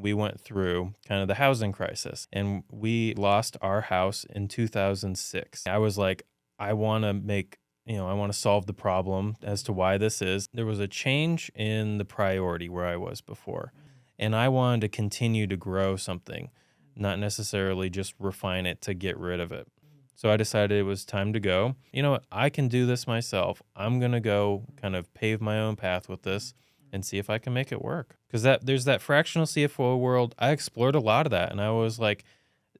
we went through kind of the housing crisis, and we lost our house in 2006. I was like, I want to I want to solve the problem as to why this is. There was a change in the priority where I was before, and I wanted to continue to grow something, not necessarily just refine it to get rid of it. So I decided it was time to go. You know what? I can do this myself. I'm going to go kind of pave my own path with this and see if I can make it work. Because there's that fractional CFO world. I explored a lot of that, and I was like,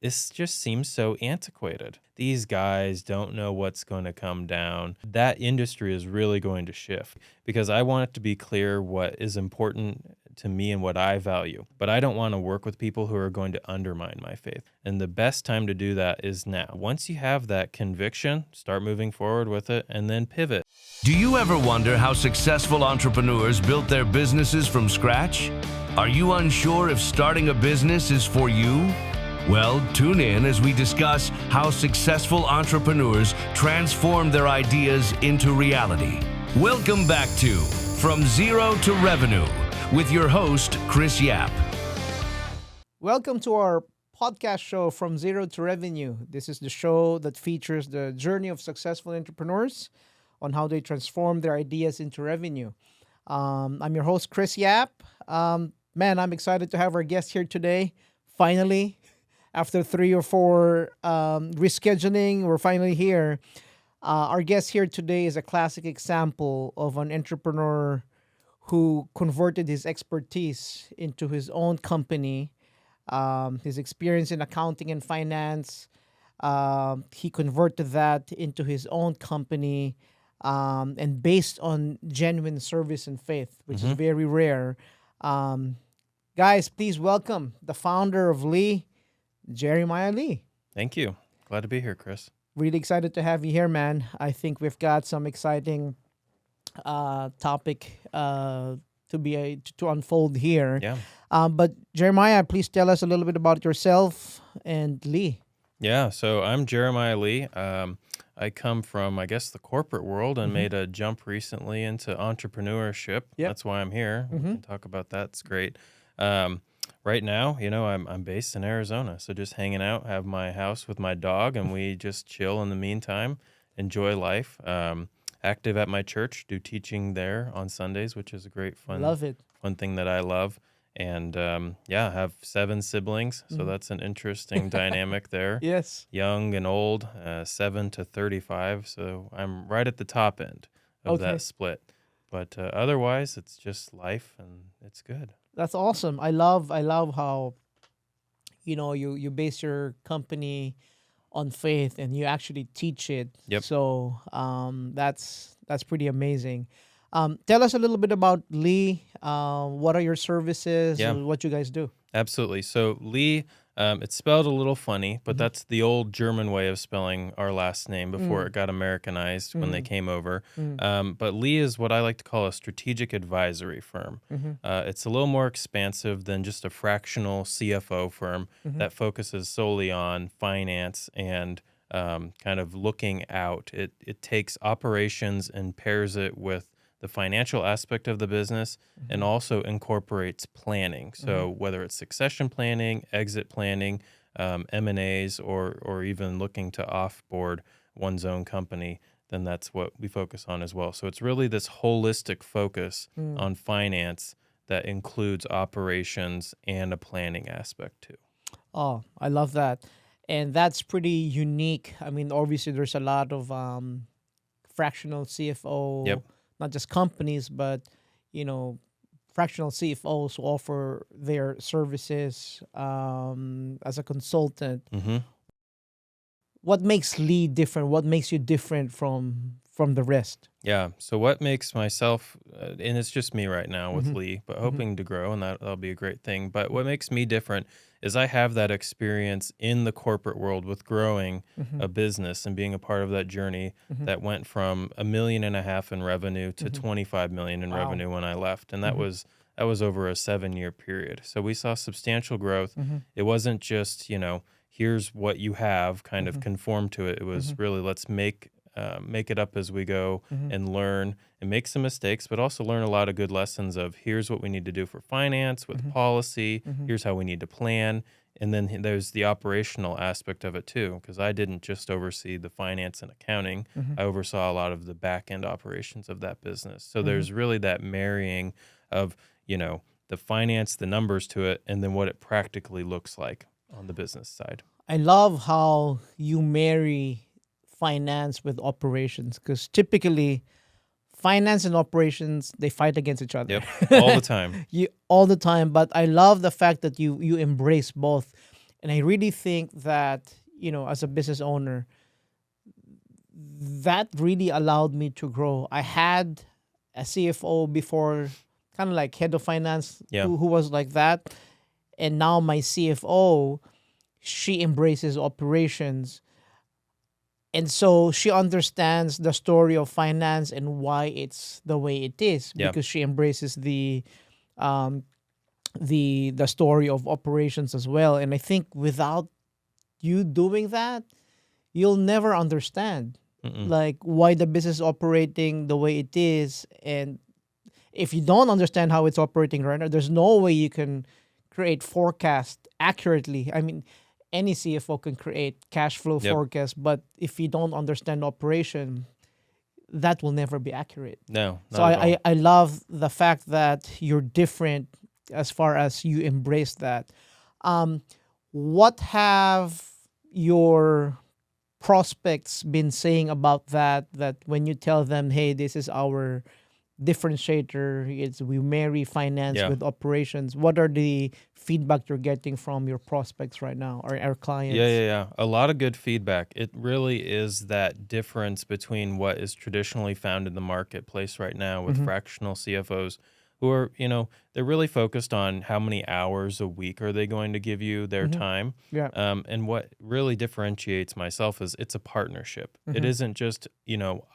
this just seems so antiquated. These guys don't know what's going to come down. That industry is really going to shift, because I want it to be clear what is important to me and what I value. But I don't want to work with people who are going to undermine my faith. And the best time to do that is now. Once you have that conviction, start moving forward with it and then pivot. Do you ever wonder how successful entrepreneurs built their businesses from scratch? Are you unsure if starting a business is for you? Well, tune in as we discuss how successful entrepreneurs transform their ideas into reality. Welcome back to From Zero to Revenue with your host, Chris Yap. Welcome to our podcast show, From Zero to Revenue. This is the show that features the journey of successful entrepreneurs on how they transform their ideas into revenue. I'm your host, Chris Yap. Man, I'm excited to have our guest here today. Finally, after 3 or 4 rescheduling, we're finally here. Our guest here today is a classic example of an entrepreneur who converted his expertise into his own company. His experience in accounting and finance, he converted that into his own company, and based on genuine service and faith, which is very rare. Guys, please welcome the founder of Lee, Jeremiah Lee. Thank you. Glad to be here, Chris. Really excited to have you here, man. I think we've got some exciting topic to unfold here. Yeah. But Jeremiah, please tell us a little bit about yourself and Lee. Yeah, so I'm Jeremiah Lee. I come from, I guess, the corporate world and made a jump recently into entrepreneurship. Yep. That's why I'm here. We can talk about that. It's great. Right now, I'm based in Arizona, so just hanging out, have my house with my dog, and we just chill in the meantime, enjoy life. Active at my church, do teaching there on Sundays, which is a great fun thing that I love. And have 7 siblings, so that's an interesting dynamic there. Yes. Young and old, 7 to 35, so I'm right at the top end of that split. But otherwise, it's just life, and it's good. That's awesome. I love how, you base your company on faith and you actually teach it. Yep. So that's pretty amazing. Tell us a little bit about Lee. What are your services? Yeah. What you guys do? Absolutely. So Lee, it's spelled a little funny, but that's the old German way of spelling our last name before it got Americanized when they came over. But Lee is what I like to call a strategic advisory firm. It's a little more expansive than just a fractional CFO firm that focuses solely on finance and kind of looking out. It takes operations and pairs it with the financial aspect of the business and also incorporates planning. So whether it's succession planning, exit planning, M&As, or even looking to offboard one's own company, then that's what we focus on as well. So it's really this holistic focus on finance that includes operations and a planning aspect too. Oh, I love that. And that's pretty unique. I mean, obviously there's a lot of fractional CFO, not just companies, but, fractional CFOs who offer their services as a consultant. What makes Lee different? What makes you different from the rest? Yeah. So what makes myself, and it's just me right now with Lee, but hoping to grow, and that'll be a great thing. But what makes me different is I have that experience in the corporate world with growing a business and being a part of that journey that went from $1.5 million in revenue to 25 million in revenue when I left. And that was over a 7-year period. So we saw substantial growth. It wasn't just, here's what you have, kind of conform to it. It was really, let's make make it up as we go and learn and make some mistakes, but also learn a lot of good lessons of here's what we need to do for finance with policy. Here's how we need to plan. And then there's the operational aspect of it too, because I didn't just oversee the finance and accounting. I oversaw a lot of the back end operations of that business. So there's really that marrying of, the finance, the numbers to it, and then what it practically looks like on the business side. I love how you marry finance with operations, because typically finance and operations, they fight against each other. Yep, all the time. All the time. But I love the fact that you embrace both. And I really think that, as a business owner, that really allowed me to grow. I had a CFO before, kind of like head of finance, Yeah. who was like that. And now my CFO, she embraces operations. And so she understands the story of finance and why it's the way it is, Yeah. because she embraces the story of operations as well. And I think without you doing that, you'll never understand like why the business is operating the way it is. And if you don't understand how it's operating right now, there's no way you can create forecast accurately. I mean, any CFO can create cash flow Yep. forecast, but if you don't understand operation, that will never be accurate. No, not So at all. I love the fact that you're different as far as you embrace that. What have your prospects been saying about that when you tell them, hey, this is our differentiator, we marry finance Yeah. with operations? What are the feedback you're getting from your prospects right now, or our clients? Yeah. A lot of good feedback. It really is that difference between what is traditionally found in the marketplace right now with fractional CFOs who are, they're really focused on how many hours a week are they going to give you their time. Yeah. And what really differentiates myself is it's a partnership. It isn't just,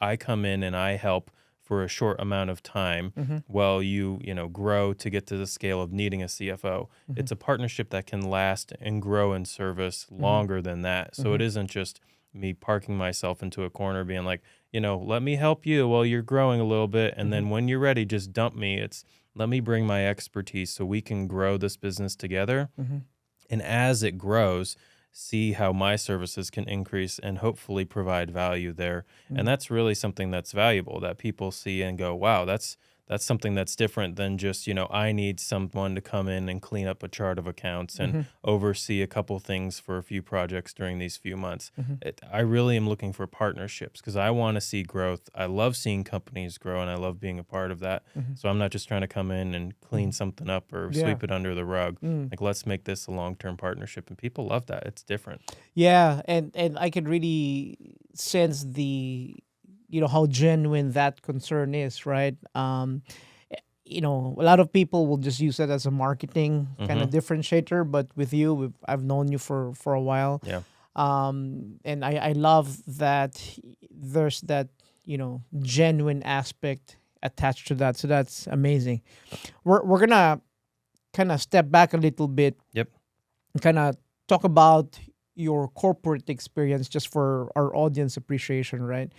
I come in and I help for a short amount of time while you grow to get to the scale of needing a CFO. It's a partnership that can last and grow in service longer than that. So it isn't just me parking myself into a corner being like, let me help you while you're growing a little bit. And then when you're ready, just dump me. It's let me bring my expertise so we can grow this business together. And as it grows, see how my services can increase and hopefully provide value there. And that's really something that's valuable that people see and go, wow, that's something that's different than just, I need someone to come in and clean up a chart of accounts and oversee a couple things for a few projects during these few months. I really am looking for partnerships because I want to see growth. I love seeing companies grow and I love being a part of that. So I'm not just trying to come in and clean something up or sweep it under the rug. Like, let's make this a long-term partnership. And people love that. It's different. Yeah, and I could really sense the how genuine that concern is, right? A lot of people will just use it as a marketing kind of differentiator, but with you, I've known you for a while. Yeah. And I love that there's that genuine aspect attached to that. So that's amazing. We're gonna kind of step back a little bit. Yep. And kind of talk about your corporate experience just for our audience appreciation, right?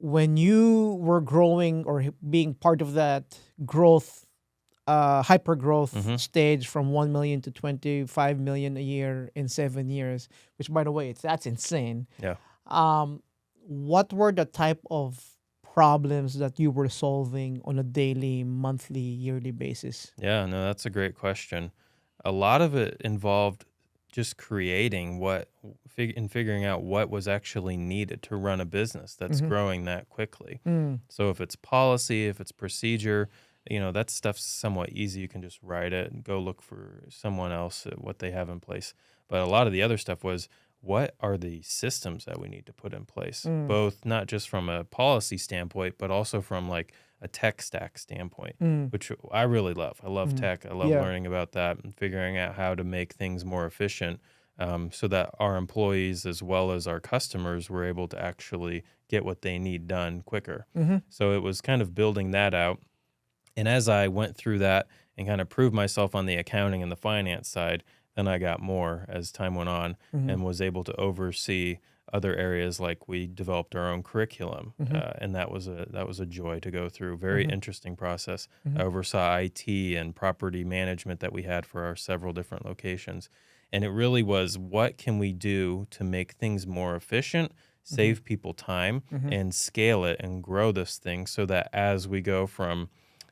When you were growing or being part of that growth, hyper growth stage from 1 million to 25 million a year in 7 years, which by the way, that's insane. Yeah. What were the type of problems that you were solving on a daily, monthly, yearly basis? Yeah, no, that's a great question. A lot of it involved just creating figuring out what was actually needed to run a business that's growing that quickly. So if it's policy, if it's procedure, that stuff's somewhat easy. You can just write it and go look for someone else at what they have in place. But a lot of the other stuff was, what are the systems that we need to put in place? Both not just from a policy standpoint, but also from like a tech stack standpoint, which I really love. I love tech. I love learning about that and figuring out how to make things more efficient so that our employees as well as our customers were able to actually get what they need done quicker. So it was kind of building that out. And as I went through that and kind of proved myself on the accounting and the finance side, then I got more as time went on and was able to oversee other areas, like we developed our own curriculum, Mm-hmm. and that was a joy to go through. Very Mm-hmm. interesting process. Mm-hmm. I oversaw IT and property management that we had for our several different locations, and it really was, what can we do to make things more efficient, Mm-hmm. save people time, Mm-hmm. and scale it and grow this thing so that as we go from,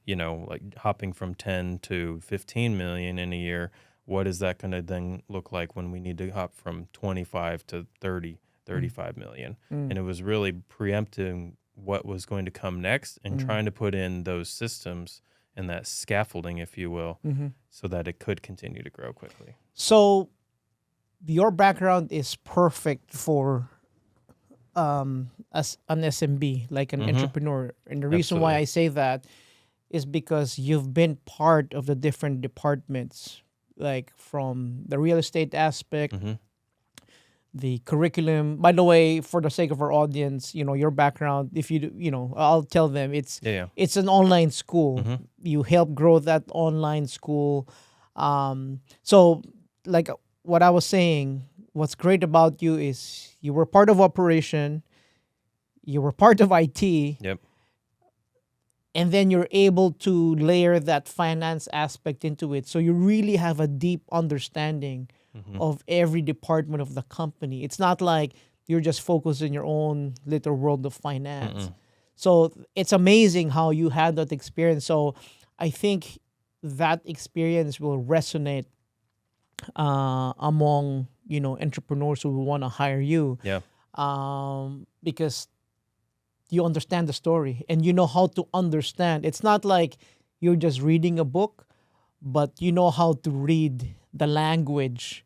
like hopping from 10 to 15 million in a year, what is that going to then look like when we need to hop from 25 to 30, 35 million? Mm-hmm. And it was really preempting what was going to come next and Mm-hmm. trying to put in those systems and that scaffolding, if you will, Mm-hmm. so that it could continue to grow quickly. So your background is perfect for as an SMB, like an Mm-hmm. entrepreneur. And the reason why Absolutely. I say that is because you've been part of the different departments, like from the real estate aspect, Mm-hmm. the curriculum. By the way, for the sake of our audience, your background, if you do, I'll tell them Yeah. it's an online school. Mm-hmm. You help grow that online school. So like what I was saying, what's great about you is you were part of operation, you were part of IT, Yep. and then you're able to layer that finance aspect into it. So you really have a deep understanding Mm-hmm. of every department of the company. It's not like you're just focused in your own little world of finance. Mm-mm. So it's amazing how you had that experience. So I think that experience will resonate among entrepreneurs who want to hire you, Yeah. because you understand the story and you know how to understand. It's not like you're just reading a book, but you know how to read the language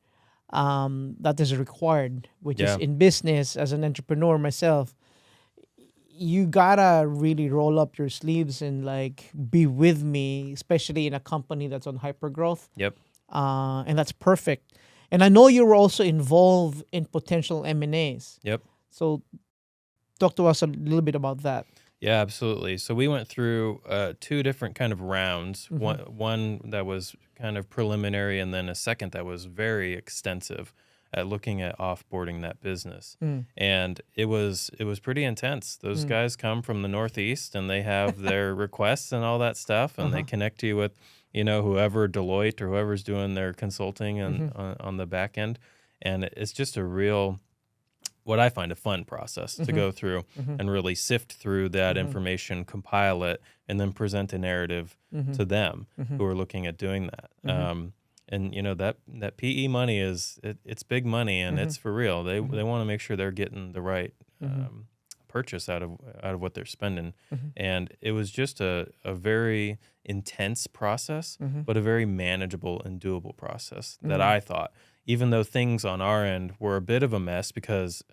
that is required, which is Yeah. in business. As an entrepreneur myself, you gotta really roll up your sleeves and like be with me, especially in a company that's on hyper growth. Yep. And that's perfect. And I know you were also involved in potential M&As. Yep. So talk to us a little bit about that. Yeah, absolutely. So we went through two different kind of rounds. One that was kind of preliminary, and then a second that was very extensive at looking at offboarding that business. Mm. And it was pretty intense. Those guys come from the Northeast, and they have their requests and all that stuff, and they connect you with, whoever, Deloitte or whoever's doing their consulting and on the back end. And it's just a real, what I find a fun process to go through and really sift through that information, compile it, and then present a narrative to them who are looking at doing that. And that PE money it's big money, and it's for real. They want to make sure they're getting the right purchase out of what they're spending. And it was just a very intense process, but a very manageable and doable process that I thought. Even though things on our end were a bit of a mess because,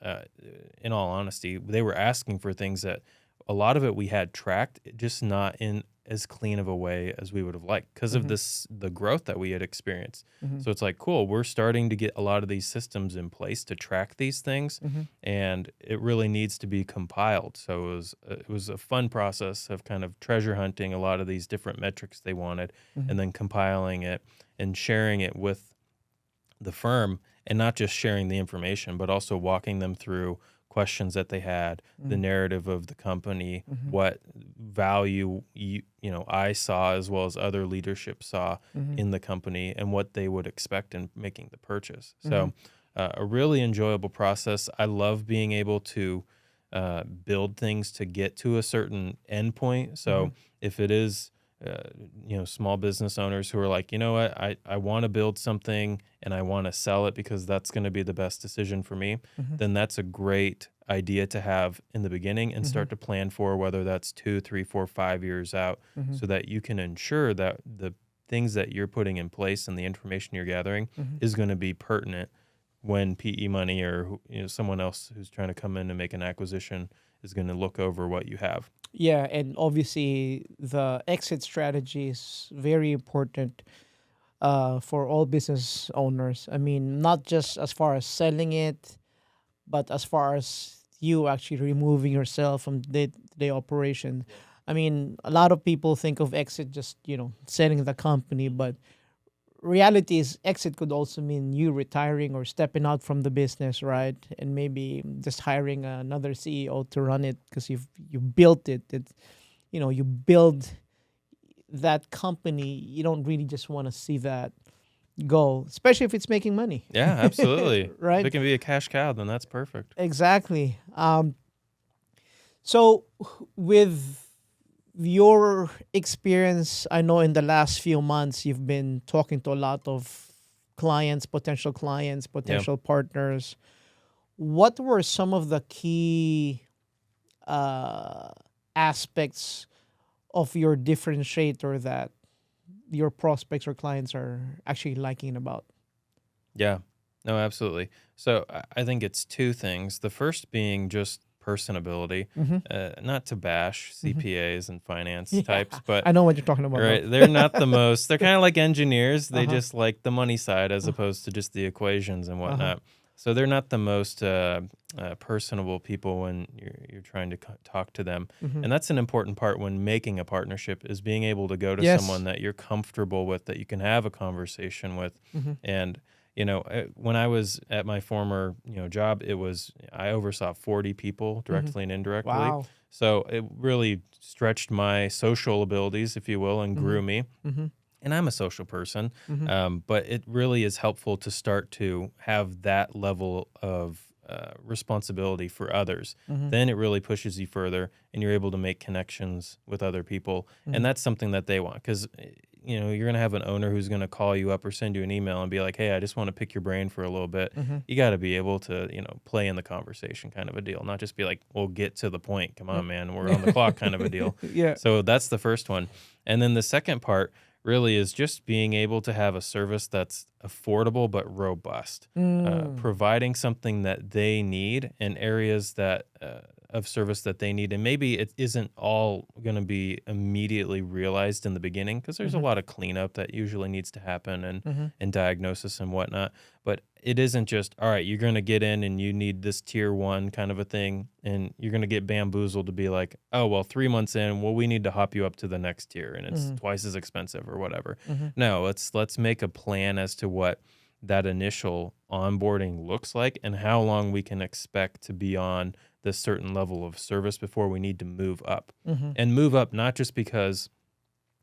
in all honesty, they were asking for things that a lot of it we had tracked, just not in as clean of a way as we would have liked because of the growth that we had experienced. So it's like, cool, we're starting to get a lot of these systems in place to track these things, and it really needs to be compiled. So it was a fun process of kind of treasure hunting a lot of these different metrics they wanted, and then compiling it and sharing it with the firm, and not just sharing the information, but also walking them through questions that they had, the narrative of the company, what value I saw as well as other leadership saw in the company, and what they would expect in making the purchase. So a really enjoyable process. I love being able to build things to get to a certain endpoint. So if it is small business owners who are like, you know what, I want to build something and I want to sell it because that's going to be the best decision for me, then that's a great idea to have in the beginning and start to plan for, whether that's 2, 3, 4, 5 years out, so that you can ensure that the things that you're putting in place and the information you're gathering is going to be pertinent when PE money or someone else who's trying to come in and make an acquisition is going to look over what you have. Yeah, and obviously the exit strategy is very important for all business owners. I mean, not just as far as selling it, but as far as you actually removing yourself from day-to-day operation. I mean, a lot of people think of exit just selling the company, but reality is exit could also mean you retiring or stepping out from the business, right? And maybe just hiring another CEO to run it because you built it. It's, you build that company. You don't really just want to see that go, especially if it's making money. Yeah, absolutely. If Right? it can be a cash cow, then that's perfect. Exactly. So with your experience, I know in the last few months you've been talking to a lot of clients, Yeah. potential partners. What were some of the key uh, aspects of your differentiator that your prospects or clients are actually liking about? Yeah. No, absolutely. So I think it's two things. The first being just personability, Mm-hmm. not to bash Mm-hmm. CPAs and finance Yeah, types, but I know what you're talking about, though. right, they're not the most. They're kind of like engineers. They Uh-huh. just like the money side as opposed to just the equations and Uh-huh. whatnot. So they're not the most personable people when you're trying to talk to them, Mm-hmm. and that's an important part when making a partnership is being able to go to someone Yes. that you're comfortable with, that you can have a conversation with, Mm-hmm. and when I was at my former job, I oversaw 40 people Mm-hmm. directly and indirectly, Wow. so it really stretched my social abilities, if you will, and Mm-hmm. grew me. Mm-hmm. And I'm a social person, Mm-hmm. but it really is helpful to start to have that level of responsibility for others. Mm-hmm. Then it really pushes you further, and you're able to make connections with other people. Mm-hmm. And that's something that they want, because you're going to have an owner who's going to call you up or send you an email and be like, hey, I just want to pick your brain for a little bit. Mm-hmm. You got to be able to play in the conversation, kind of a deal, not just be like, well, get to the point, come on, man, we're on the clock, kind of a deal. Yeah. So that's the first one. And then the second part really is just being able to have a service that's affordable but robust, Mm. providing something that they need in areas that of service that they need. And maybe it isn't all going to be immediately realized in the beginning, because there's a Mm-hmm. lot of cleanup that usually needs to happen, Mm-hmm. and diagnosis and whatnot. But it isn't just, all right, you're going to get in and you need this tier one kind of a thing, and you're going to get bamboozled to be like, oh, well, 3 months in, well, we need to hop you up to the next tier and it's Mm-hmm. twice as expensive or whatever. Mm-hmm. No, let's make a plan as to what that initial onboarding looks like and how long we can expect to be on this certain level of service before we need to move up. Mm-hmm. And move up not just because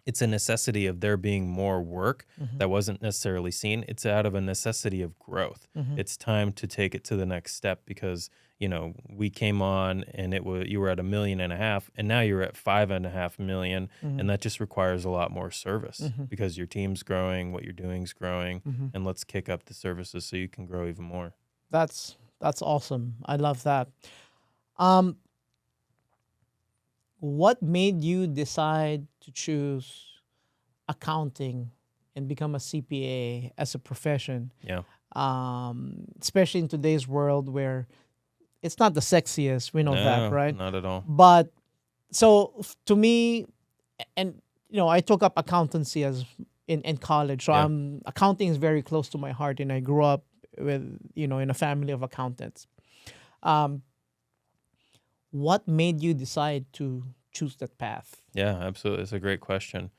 it's a necessity of there being more work Mm-hmm. that wasn't necessarily seen. It's out of a necessity of growth. Mm-hmm. It's time to take it to the next step, because we came on and you were at 1.5 million, and now you're at 5.5 million, Mm-hmm. and that just requires a lot more service, Mm-hmm. because your team's growing, what you're doing is growing, Mm-hmm. and let's kick up the services so you can grow even more. That's awesome. I love that. Um, what made you decide to choose accounting and become a CPA as a profession? Yeah. Especially in today's world where it's not the sexiest, we know that, No, right? not at all. But so to me, and I took up accountancy as in college, so Yeah. accounting is very close to my heart, and I grew up with in a family of accountants. Um, what made you decide to choose that path? Yeah, absolutely. It's a great question.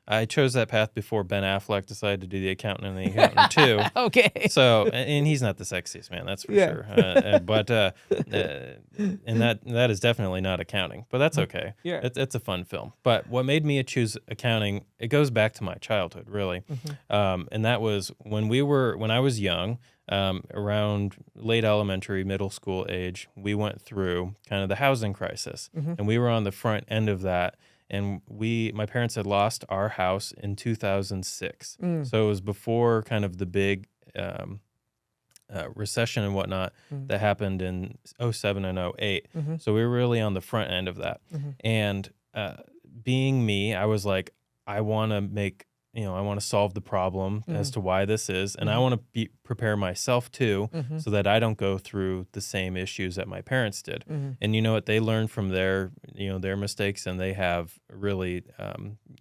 I chose that path before Ben Affleck decided to do The Accountant and The Accountant too. Okay. So, and he's not the sexiest man, that's for Yeah. sure. And that is definitely not accounting, but that's okay. Yeah. It's a fun film. But what made me choose accounting, it goes back to my childhood, really. And that was when I was young, around late elementary, middle school age, we went through kind of the housing crisis, and we were on the front end of that. And my parents had lost our house in 2006. So it was before kind of the big recession and whatnot that happened in 07 and 08. So we were really on the front end of that. And being me, I was like, I want to solve the problem as to why this is. And I want to prepare myself too, so that I don't go through the same issues that my parents did. And you know what? They learned from their mistakes, and they have really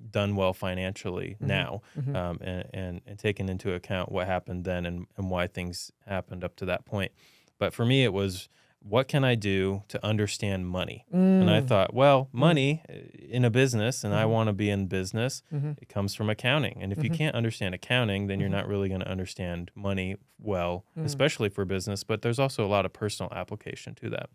done well financially now, and taken into account what happened then and why things happened up to that point. But for me, it was what can I do to understand money? And I thought, well, money in a business, and I want to be in business, it comes from accounting. And if you can't understand accounting, then you're not really going to understand money well, especially for business. But there's also a lot of personal application to that.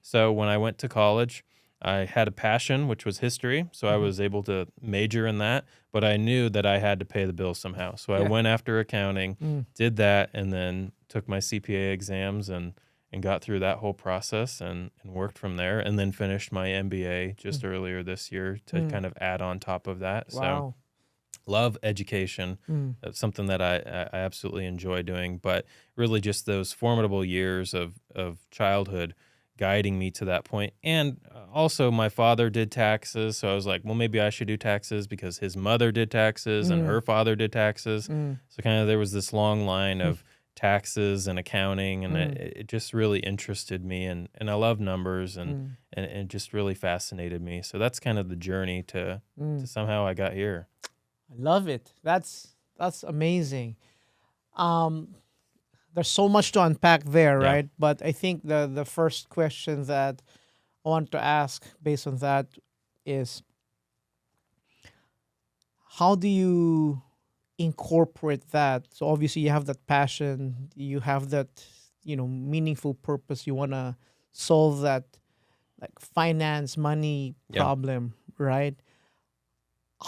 So when I went to college, I had a passion, which was history. So I was able to major in that, but I knew that I had to pay the bills somehow. So I went after accounting, did that, and then took my CPA exams and got through that whole process and worked from there, and then finished my MBA just earlier this year to kind of add on top of that. Wow. So love education. That's something that I absolutely enjoy doing, but really just those formidable years of childhood guiding me to that point. And also my father did taxes, so I was like, well, maybe I should do taxes because his mother did taxes and her father did taxes. So kind of there was this long line of taxes and accounting, and it just really interested me, and I love numbers, and it just really fascinated me. So that's kind of the journey to somehow I got here. I love it. That's amazing. There's so much to unpack there, Yeah. right? But I think the first question that I want to ask based on that is, how do you incorporate that? So obviously you have that passion, you have that, meaningful purpose. You want to solve that like finance, money Yeah. problem, right?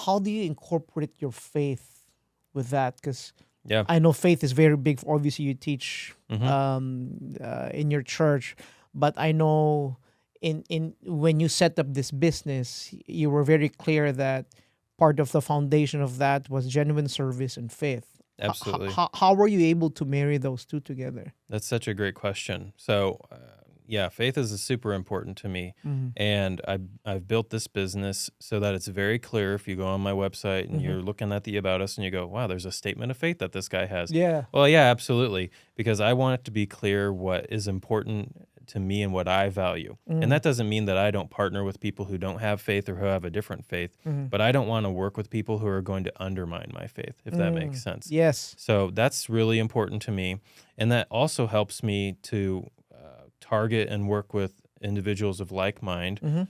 How do you incorporate your faith with that? Because Yeah. I know faith is very big. Obviously, you teach in your church, but I know in when you set up this business, you were very clear that part of the foundation of that was genuine service and faith. Absolutely. How were you able to marry those two together? That's such a great question. So, yeah, faith is super important to me, and I've built this business so that it's very clear. If you go on my website and you're looking at the About Us and you go, wow, there's a statement of faith that this guy has. Yeah. Well, yeah, absolutely, because I want it to be clear what is important to me and what I value. And that doesn't mean that I don't partner with people who don't have faith or who have a different faith, but I don't want to work with people who are going to undermine my faith, if that makes sense. Yes. So that's really important to me. And that also helps me to target and work with individuals of like mind,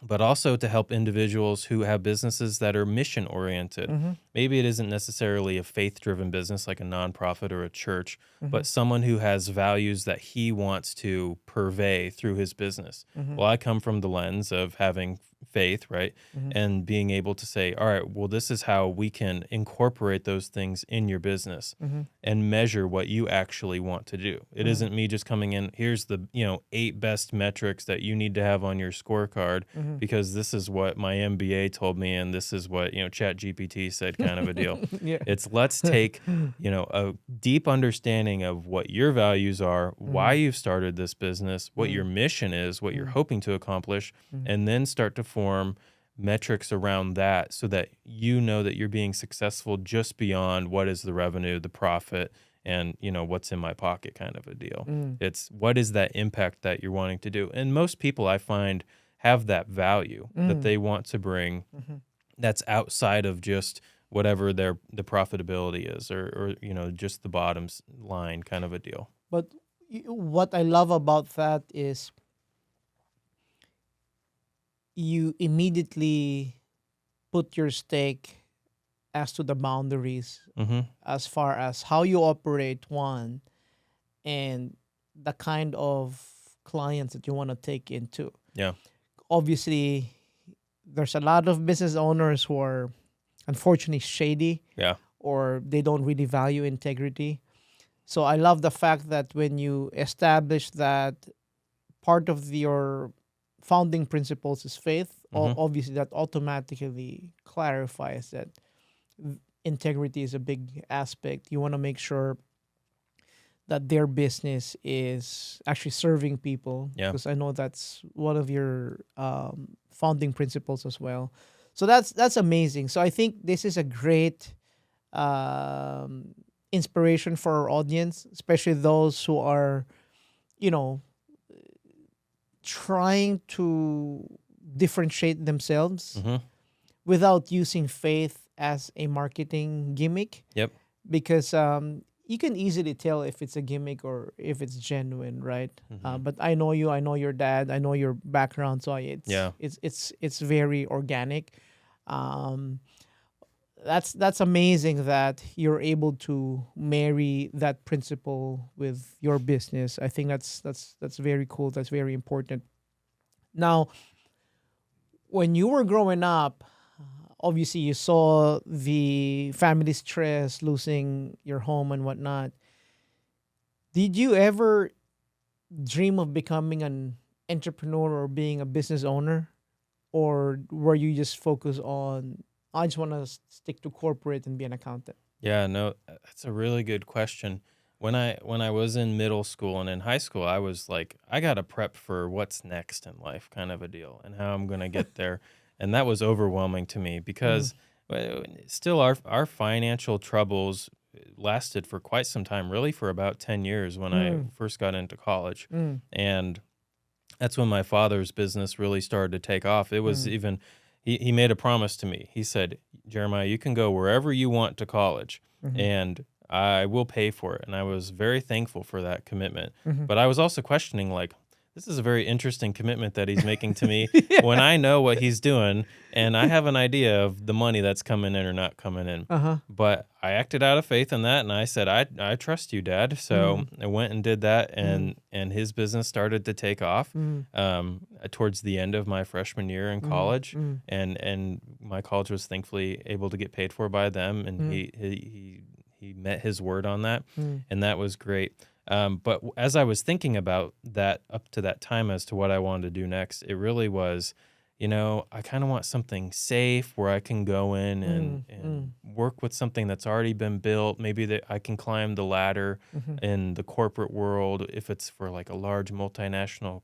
but also to help individuals who have businesses that are mission oriented. Maybe it isn't necessarily a faith-driven business like a nonprofit or a church, but someone who has values that he wants to purvey through his business. Well, I come from the lens of having faith, right? And being able to say, all right, well, this is how we can incorporate those things in your business and measure what you actually want to do. It isn't me just coming in, here's the 8 best metrics that you need to have on your scorecard because this is what my MBA told me and this is what ChatGPT said, kind of a deal. Yeah. It's let's take a deep understanding of what your values are, why you've started this business, what your mission is, what you're hoping to accomplish, and then start to form metrics around that so that you know that you're being successful just beyond what is the revenue, the profit, and what's in my pocket, kind of a deal. It's what is that impact that you're wanting to do. And most people I find have that value that they want to bring that's outside of just whatever the profitability is or just the bottom line, kind of a deal. But what I love about that is you immediately put your stake as to the boundaries as far as how you operate one and the kind of clients that you want to take into. Yeah. Obviously, there's a lot of business owners who are unfortunately shady. Yeah. Or they don't really value integrity. So I love the fact that when you establish that part of your founding principles is faith, obviously that automatically clarifies that integrity is a big aspect. You want to make sure that their business is actually serving people. Yeah. Because I know that's one of your founding principles as well. So that's amazing. So I think this is a great inspiration for our audience, especially those who are, trying to differentiate themselves without using faith as a marketing gimmick. Yep. Because you can easily tell if it's a gimmick or if it's genuine, right? Hmm. But I know you, I know your dad, I know your background, so Yeah. it's very organic. Um, that's amazing that you're able to marry that principle with your business. I think that's very cool. That's very important. Now, when you were growing up, obviously you saw the family stress, losing your home and whatnot. Did you ever dream of becoming an entrepreneur or being a business owner? Or were you just focused on, I just want to stick to corporate and be an accountant? Yeah, no, that's a really good question. When I was in middle school and in high school, I was like, I got to prep for what's next in life, kind of a deal, and how I'm going to get there. And that was overwhelming to me Mm, because still our financial troubles lasted for quite some time, really for about 10 years when I mm, first got into college. mm, And that's when my father's business really started to take off. It was mm, even he made a promise to me. He said, "Jeremiah, you can go wherever you want to college, mhm, and I will pay for it." And I was very thankful for that commitment. mhm. But I was also questioning, like, this is a very interesting commitment that he's making to me when Yeah. I know what he's doing and I have an idea of the money that's coming in or not coming in. Uh-huh. But I acted out of faith in that, and I said, I trust you, Dad." So Mm, I went and did that, mm, and his business started to take off mm, towards the end of my freshman year in mm, college, mm, and my college was thankfully able to get paid for by them, and mm, he met his word on that, mm, and that was great. But as I was thinking about that up to that time as to what I wanted to do next, it really was, I kind of want something safe where I can go in and mm, and mm, work with something that's already been built. Maybe that I can climb the ladder mhm, in the corporate world if it's for like a large multinational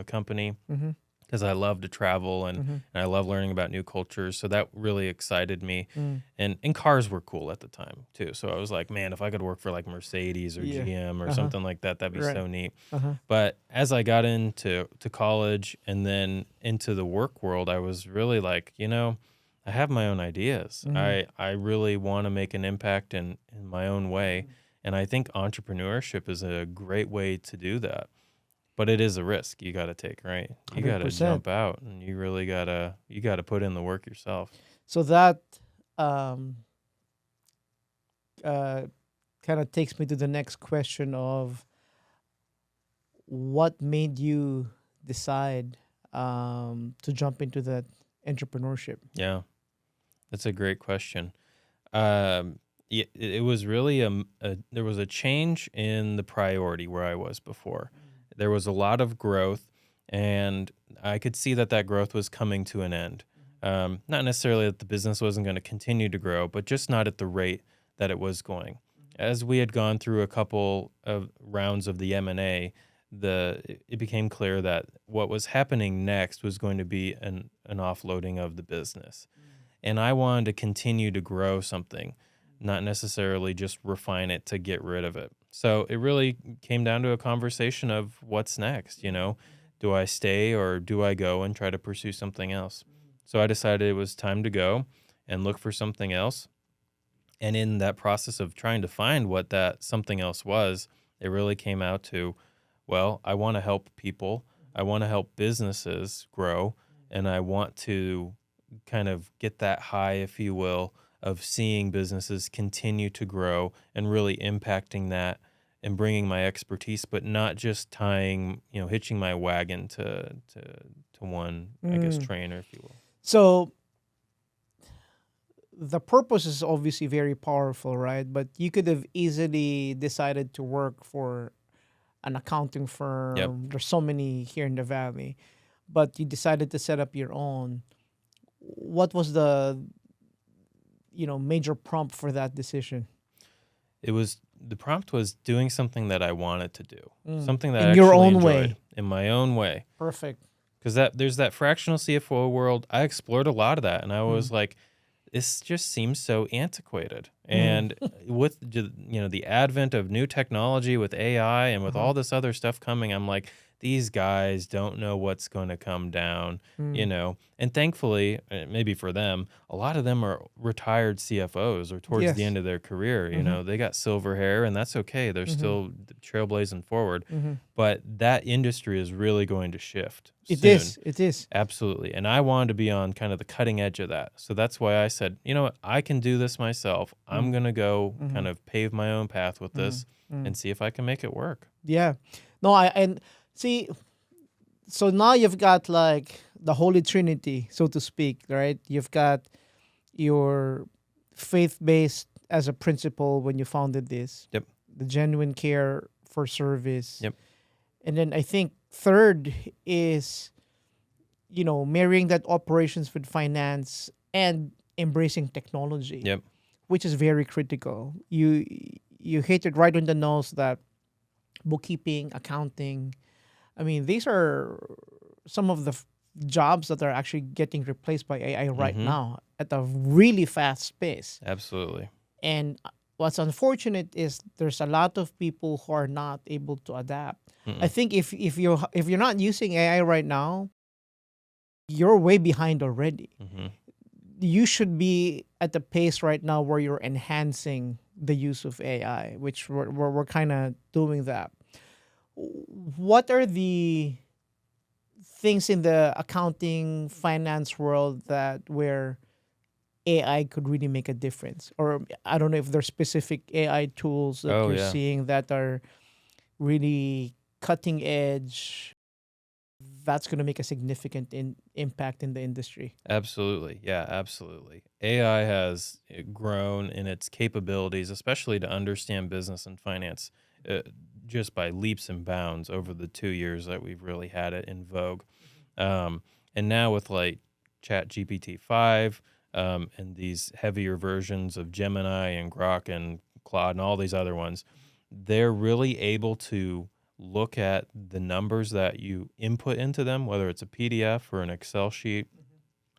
company, mhm, because I love to travel mhm, and I love learning about new cultures. So that really excited me. mm. And cars were cool at the time too. So I was like, man, if I could work for like Mercedes or Yeah. GM or Uh-huh. something like that, that'd be Right. so neat. Uh-huh. But as I got into college and then into the work world, I was really like, I have my own ideas. Mm, I really want to make an impact in my own way. And I think entrepreneurship is a great way to do that. But it is a risk you got to take, right? You got to 100%. jump out and you got to put in the work yourself. So that um uh kind of takes me to the next question of what made you decide to jump into that entrepreneurship? Yeah. That's a great question. It was really there was a change in the priority where I was before. There was a lot of growth, and I could see that that growth was coming to an end. Not necessarily that the business wasn't going to continue to grow, but just not at the rate that it was going. As we had gone through a couple of rounds of the M&A, it became clear that what was happening next was going to be an offloading of the business. And I wanted to continue to grow something, not necessarily just refine it to get rid of it. So it really came down to a conversation of what's next, Do I stay or do I go and try to pursue something else? So I decided it was time to go and look for something else. And in that process of trying to find what that something else was, it really came out to, well, I want to help people. I want to help businesses grow. And I want to kind of get that high, if you will, of seeing businesses continue to grow and really impacting that and bringing my expertise, but not just hitching my wagon to one, I guess, Mm. trainer, if you will. So the purpose is obviously very powerful, right? But you could have easily decided to work for an accounting Yep. firm. There's so many here in the valley, but you decided to set up your own. What was the major prompt for that decision? The prompt was doing something that I wanted to do, Mm. something that I In your actually own enjoyed way. in my own way. Perfect. Because there's that fractional CFO world. I explored a lot of that, and I Mm. was like, this just seems so antiquated. Mm. And with the advent of new technology with AI and with Uh-huh. all this other stuff coming, I'm like, these guys don't know what's going to come down, Mm. And thankfully, maybe for them, a lot of them are retired CFOs or towards the Yes. end of their career. Mm-hmm. They got silver hair, and that's okay. They're Mm-hmm. still trailblazing forward. Mm-hmm. But that industry is really going to shift It soon. is. It is. Absolutely. And I wanted to be on kind of the cutting edge of that. So that's why I said, you know what, I can do this myself. I'm Mm. going to go Mm-hmm. kind of pave my own path with Mm-hmm. this Mm. and see if I can make it work. Yeah. No, and see, so now you've got like the Holy Trinity, so to speak, right? You've got your faith based as a principle when you founded this, Yep. the genuine care for service. Yep. And then I think third is, marrying that operations with finance and embracing technology, Yep. which is very critical. You hit it right on the nose that bookkeeping, accounting, I mean, these are some of the jobs that are actually getting replaced by AI right Mm-hmm. now at a really fast pace. Absolutely. And what's unfortunate is there's a lot of people who are not able to adapt. I Mm-mm. think if you're not using AI right now, you're way behind already. Mm-hmm. You should be at the pace right now where you're enhancing the use of AI, which we're kind of doing that. What are the things in the accounting finance world that where AI could really make a difference? Or I don't know if there's specific AI tools that Oh, you're yeah. seeing that are really cutting edge that's going to make a significant impact in the industry. Absolutely. Yeah, absolutely. AI has grown in its capabilities, especially to understand business and finance, uh, just by leaps and bounds over the 2 years that we've really had it in vogue. And now with like Chat GPT 5 and these heavier versions of Gemini and Grok and Claude and all these other ones, they're really able to look at the numbers that you input into them, whether it's a PDF or an Excel sheet,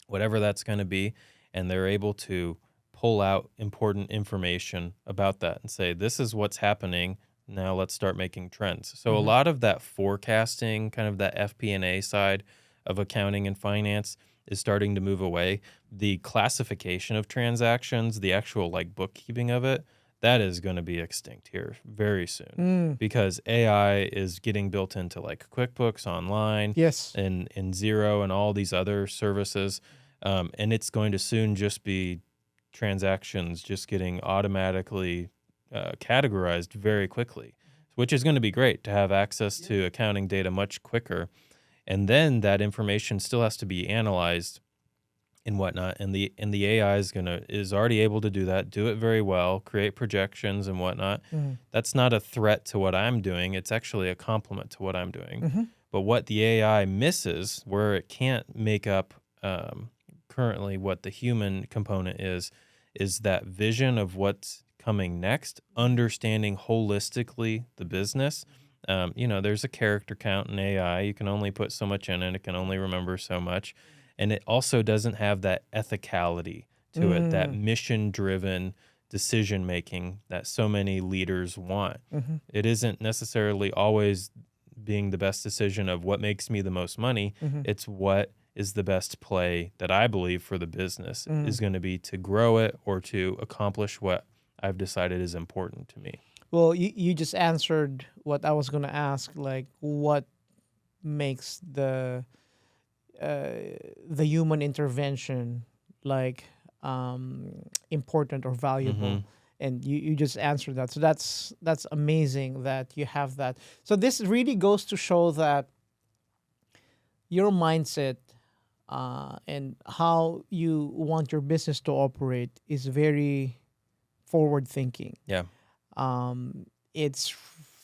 whatever that's going to be, and they're able to pull out important information about that and say, this is what's happening. Now let's start making trends. So a Mm-hmm. lot of that forecasting, kind of that FP&A side of accounting and finance is starting to move away. The classification of transactions, the actual like bookkeeping of it, that is going to be extinct here very soon Mm, because AI is getting built into like QuickBooks Online yes. and Zero and all these other services. And it's going to soon just be transactions just getting automatically categorized very quickly, which is going to be great to have access to accounting data much quicker. And then that information still has to be analyzed and whatnot. And the AI is already able to do that, do it very well, create projections and whatnot. Mm, That's not a threat to what I'm doing. It's actually a complement to what I'm doing. mm-hmm. But what the AI misses, where it can't make up currently what the human component is that vision of what's coming next, understanding holistically the business. There's a character count in AI. You can only put so much in it. It can only remember so much. And it also doesn't have that ethicality to it, that Mm, mission-driven decision making that so many leaders want. mm-hmm. It isn't necessarily always being the best decision of what makes me the most money. Mm-hmm. It's what is the best play that I believe for the business Mm. is going to be to grow it or to accomplish what I've decided is important to me. Well, you just answered what I was going to ask. Like, what makes the human intervention like important or valuable? Mm-hmm. And you just answered that. So that's amazing that you have that. So this really goes to show that your mindset and how you want your business to operate is very forward thinking. Yeah. It's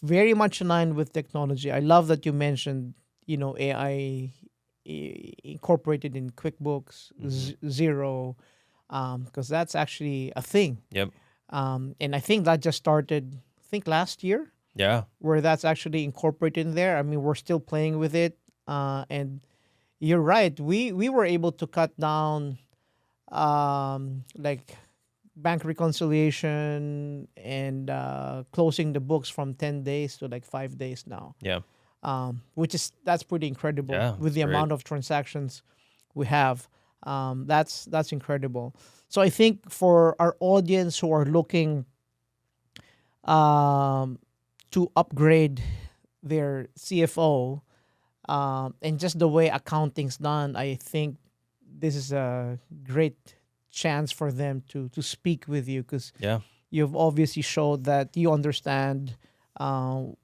very much aligned with technology. I love that you mentioned, AI incorporated in QuickBooks, Mm-hmm. Zero, because that's actually a thing. Yep. And I think that just started, I think last year, Yeah. where that's actually incorporated in there. I mean, we're still playing with it, and you're right. We were able to cut down, like bank reconciliation and closing the books from 10 days to like 5 days now. Yeah. that's pretty incredible Yeah, with it's the great. amount of transactions we have. That's incredible. So I think for our audience who are looking um, to upgrade their CFO, and just the way accounting's done, I think this is a great chance for them to speak with you, because Yeah. you've obviously showed that you understand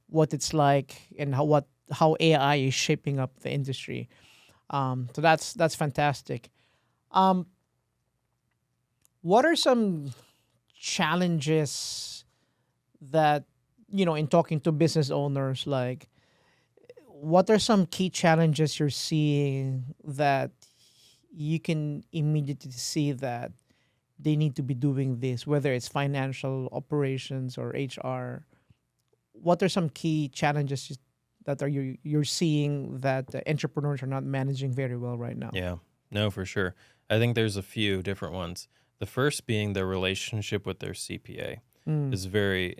what it's like and how AI is shaping up the industry. So that's fantastic. Um, what are some challenges that, in talking to business owners, like what are some key challenges you're seeing that you can immediately see that they need to be doing this, whether it's financial operations or HR? What are some key challenges that you're seeing that entrepreneurs are not managing very well right now? Yeah, no, for sure. I think there's a few different ones. The first being their relationship with their CPA Mm, is very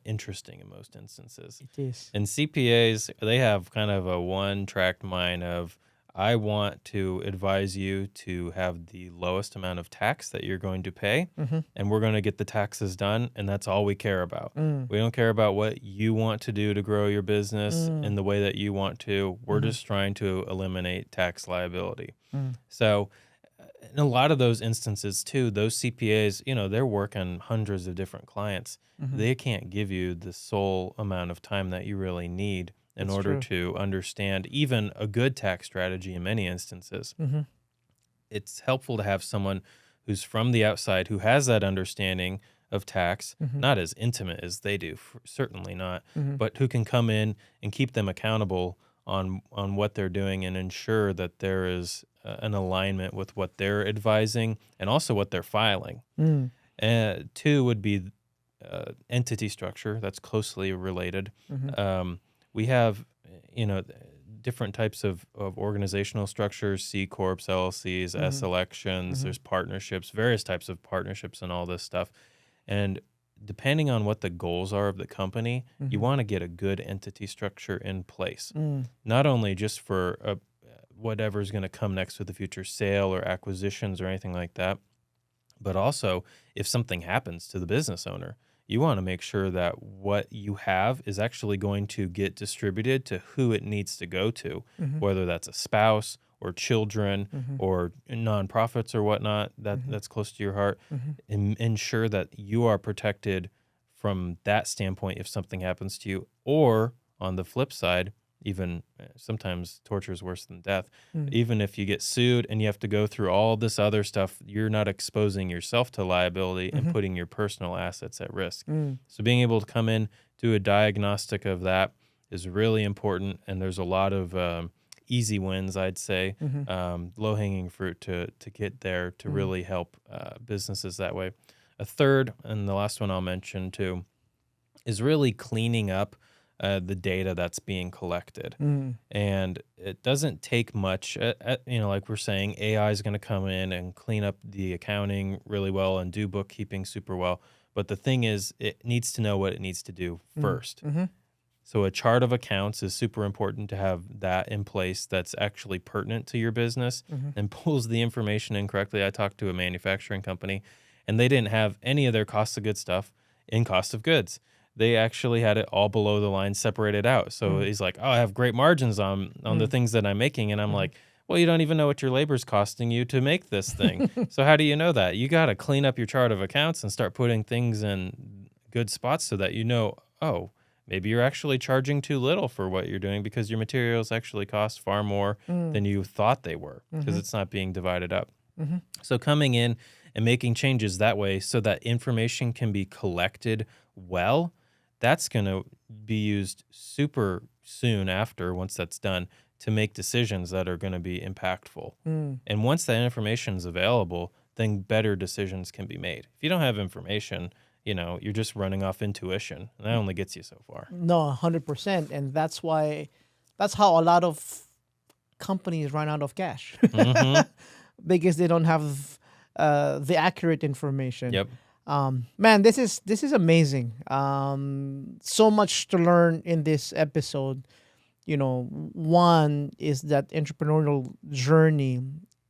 interesting in most instances. it is. And CPAs, they have kind of a one-track mind of, I want to advise you to have the lowest amount of tax that you're going to pay, Mm-hmm. and we're going to get the taxes done, and that's all we care about. Mm, We don't care about what you want to do to grow your business in mm, the way that you want to. We're mm-hmm. just trying to eliminate tax liability. Mm, So, in a lot of those instances too, those CPAs, they're working hundreds of different clients. mm-hmm. They can't give you the sole amount of time that you really need in That's order true. to understand even a good tax strategy in many instances. Mm-hmm. It's helpful to have someone who's from the outside who has that understanding of tax, Mm-hmm. not as intimate as they do, certainly not, Mm-hmm. but who can come in and keep them accountable on what they're doing and ensure that there is an alignment with what they're advising and also what they're filing. Mm, Two would be entity structure. That's closely related. mm-hmm. We have, different types of organizational structures: C corps, LLCs, S Mm-hmm. elections. Mm-hmm. There's partnerships, various types of partnerships, and all this stuff. And depending on what the goals are of the company, you Mm-hmm. want to get a good entity structure in place, Mm, not only just for whatever's going to come next with the future sale or acquisitions or anything like that, but also if something happens to the business owner, you want to make sure that what you have is actually going to get distributed to who it needs to go to, mm-hmm. whether that's a spouse or children Mm-hmm. or nonprofits or whatnot Mm-hmm. that's close to your heart. Mm-hmm. And ensure that you are protected from that standpoint if something happens to you. Or on the flip side, even sometimes torture is worse than death. Mm, Even if you get sued and you have to go through all this other stuff, you're not exposing yourself to liability and mm-hmm. putting your personal assets at risk. Mm, So being able to come in, do a diagnostic of that is really important. And there's a lot of easy wins, I'd say, mm-hmm. low-hanging fruit to get there to Mm, really help businesses that way. A third, and the last one I'll mention too, is really cleaning up the data that's being collected. mm, And it doesn't take much. Like we're saying, AI is going to come in and clean up the accounting really well and do bookkeeping super well. But the thing is, it needs to know what it needs to do first. mm-hmm. So a chart of accounts is super important to have that in place that's actually pertinent to your business Mm-hmm. and pulls the information in correctly. I talked to a manufacturing company, and they didn't have any of their cost of goods stuff in cost of goods. They actually had it all below the line separated out. So Mm, he's like, "Oh, I have great margins on the mm, things that I'm making." And I'm mm-hmm. like, "Well, you don't even know what your labor's costing you to make this thing. So how do you know that? You got to clean up your chart of accounts and start putting things in good spots so that you know, oh, maybe you're actually charging too little for what you're doing because your materials actually cost far more Mm, than you thought they were because mm-hmm. it's not being divided up." Mm-hmm. So coming in and making changes that way so that information can be collected well, that's going to be used super soon after, once that's done, to make decisions that are going to be impactful. Mm. And once that information is available, then better decisions can be made. If you don't have information, you're just running off intuition, and that only gets you so far. No, 100%. And that's how a lot of companies run out of cash Hmm. because they don't have the accurate information. Yep. Man, this is amazing. So much to learn in this episode. one is that entrepreneurial journey,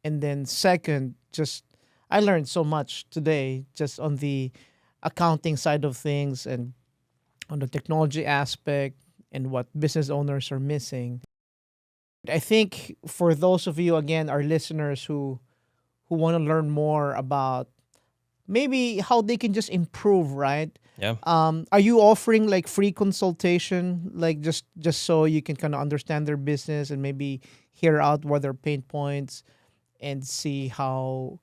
and then second, just I learned so much today just on the accounting side of things and on the technology aspect and what business owners are missing. I think for those of you again, our listeners who want to learn more about maybe how they can just improve, right? Yeah. Are you offering like free consultation, like just so you can kind of understand their business and maybe hear out what their pain points and see how,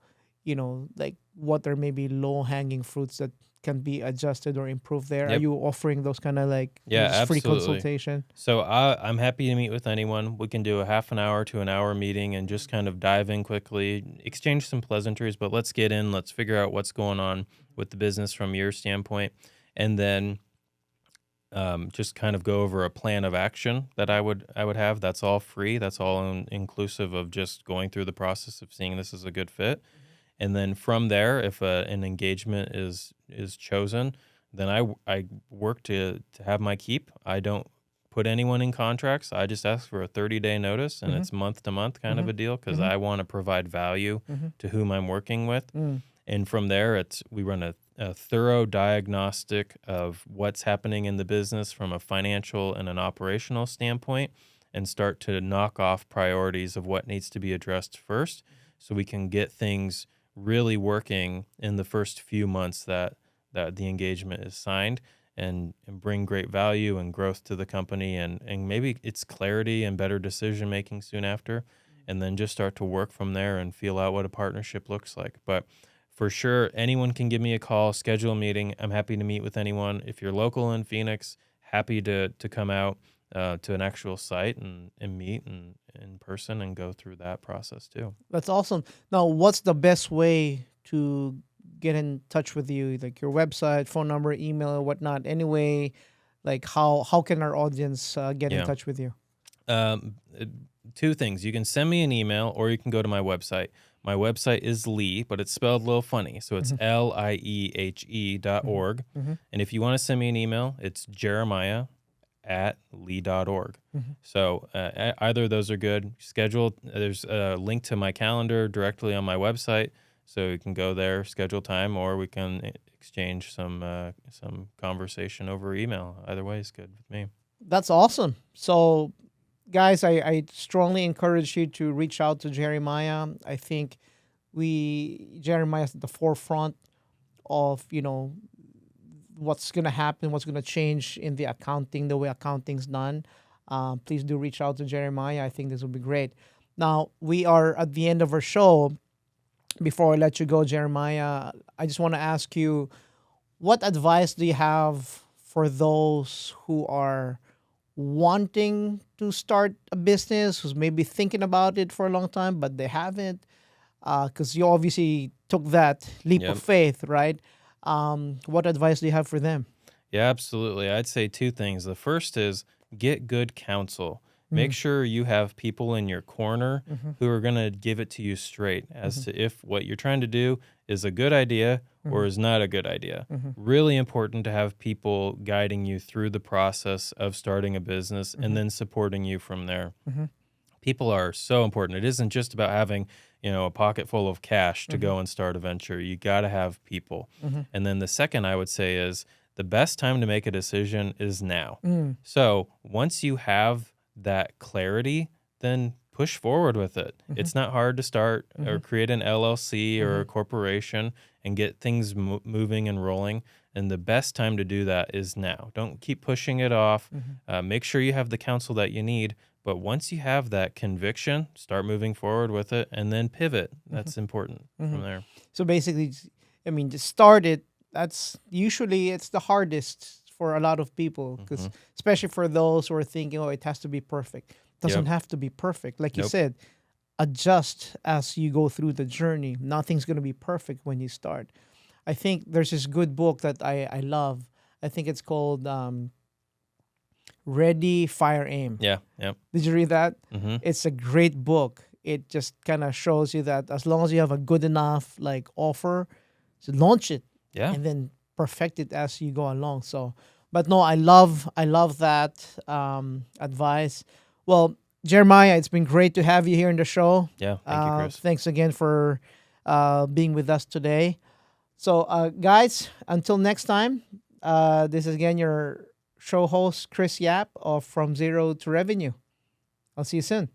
like what are maybe low hanging fruits that can be adjusted or improved there? Are Yep. you offering those kind of like Yeah, just free absolutely. consultation? So I'm happy to meet with anyone. We can do a half an hour to an hour meeting and just kind of dive in quickly, exchange some pleasantries, but let's get in. Let's figure out what's going on with the business from your standpoint. And then just kind of go over a plan of action that I would have. That's all free. That's all inclusive of just going through the process of seeing this is a good fit. And then from there, if an engagement is chosen, then I work to have my keep. I don't put anyone in contracts. I just ask for a 30-day notice, and Mm-hmm. it's month to month kind of Mm-hmm. a deal because Mm-hmm. I want to provide value Mm-hmm. to whom I'm working with. Mm. And from there, we run a thorough diagnostic of what's happening in the business from a financial and an operational standpoint, and start to knock off priorities of what needs to be addressed first, so we can get things really working in the first few months that the engagement is signed, and bring great value and growth to the company, and maybe it's clarity and better decision making soon after, and then just start to work from there and feel out what a partnership looks like. But for sure, anyone can give me a call, schedule a meeting. I'm happy to meet with anyone. If you're local in Phoenix, happy to come out to an actual site and meet in person and go through that process too. That's awesome. Now, what's the best way to get in touch with you? Like your website, phone number, email, or whatnot. Anyway, like how can our audience get in Yeah. touch with you? Um, uh, Two things. You can send me an email or you can go to my website. My website is Lee, but it's spelled a little funny. So it's Mm-hmm. LIEHE.org. Mm-hmm. And if you want to send me an email, it's jeremiah@lee.org. Mm-hmm. So either of those are good. There's a link to my calendar directly on my website. So you can go there, schedule time, or we can exchange some conversation over email. Either way is good with me. That's awesome. So, guys, I strongly encourage you to reach out to Jeremiah. I think Jeremiah is at the forefront of what's gonna happen, what's gonna change in the accounting, the way accounting's done. Please do reach out to Jeremiah. I think this will be great. Now we are at the end of our show. Before I let you go, Jeremiah, I just want to ask you, what advice do you have for those who are wanting to start a business, who's maybe thinking about it for a long time, but they haven't? Because you obviously took that leap of Yep. faith, right? What advice do you have for them? Yeah, absolutely. I'd say two things. The first is get good counsel. Make Mm, sure you have people in your corner mhm, who are going to give it to you straight as mhm, to if what you're trying to do is a good idea or mhm, is not a good idea. mhm, Really important to have people guiding you through the process of starting a business and mhm, then supporting you from there. mhm, People are so important. It isn't just about having, a pocket full of cash to mhm, go and start a venture. You got to have people. mhm, And then the second I would say is the best time to make a decision is now. mm, So once you have that clarity, then push forward with it. mhm, It's not hard to start or mhm, create an LLC or a mhm, corporation and get things moving and rolling. And the best time to do that is now. Don't keep pushing it off. mhm, Make sure you have the counsel that you need. But once you have that conviction, start moving forward with it and then pivot. mhm, That's important from mhm. there. So basically, I mean, to start it, that's usually it's the hardest for a lot of people, because Hmm. especially for those who are thinking, oh, it has to be perfect. Doesn't Yep. have to be perfect. Like you Nope. said, adjust as you go through the journey. Nothing's going to be perfect when you start. I think there's this good book that I love. I think it's called Ready, Fire, Aim. Yeah. Yep. Did you read that? Hmm. It's a great book. It just kind of shows you that as long as you have a good enough like offer, so launch it Yeah. and then perfect it as you go along. So But no, I love that advice. Well, Jeremiah, it's been great to have you here in the show. Yeah, thank you, Chris. Thanks again for being with us today. So, guys, until next time, this is again your show host, Chris Yap of From Zero to Revenue. I'll see you soon.